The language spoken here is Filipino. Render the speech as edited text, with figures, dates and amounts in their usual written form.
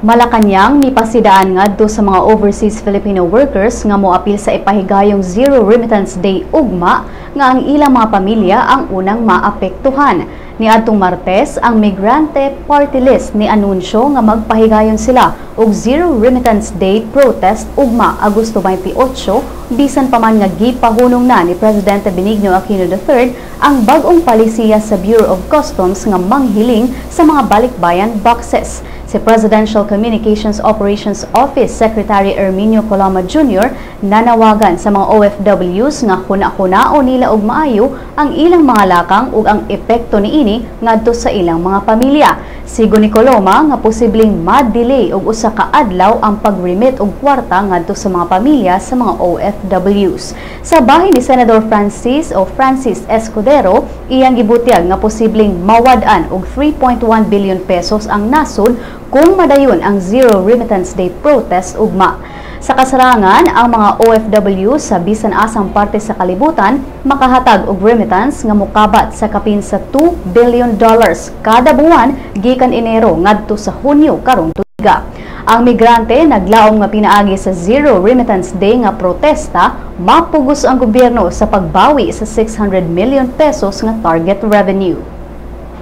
Malacanang mipasidaan ngadto sa mga overseas Filipino workers nga moapil sa ipahigayong Zero Remittance Day ugma nga ang ilang mga pamilya ang unang maapektuhan. Niadtong Martes, ang Migrante Party List ni anunsyo nga magpahigayon sila og Zero Remittance Day protest ugma Agosto 28 bisan pa man nga gipahunong na ni Presidente Benigno Aquino III ang bag-ong palisiya sa Bureau of Customs nga manghiling sa mga balikbayan boxes. Si Presidential Communications Operations Office Secretary Erminio Coloma Jr. nanawagan sa mga OFWs nga kuna-kunao nila og maayo ang ilang mga lakang ug ang epekto niini ngadto sa ilang mga pamilya. Sigon ni Coloma nga posibleng ma-delay og usa ka adlaw ang pag-remit og kwarta ngadto sa mga pamilya sa mga OFWs. Sa bahin ni Senador Francis Escudero, iyang gibutyag nga posibleng mawad-an og 3.1 billion pesos ang nasod kung madayon ang Zero Remittance Day protest ugma. Sa kasarangan, ang mga OFW sa bisan asang parte sa kalibutan makahatag og remittance nga mokabat sa kapin sa $2 billion kada buwan gikan Enero ngadto sa Hunyo karong tuiga. Ang migrante naglaom nga pinaagi sa Zero Remittance Day nga protesta, mapugos ang gobyerno sa pagbawi sa 600 million pesos nga target revenue.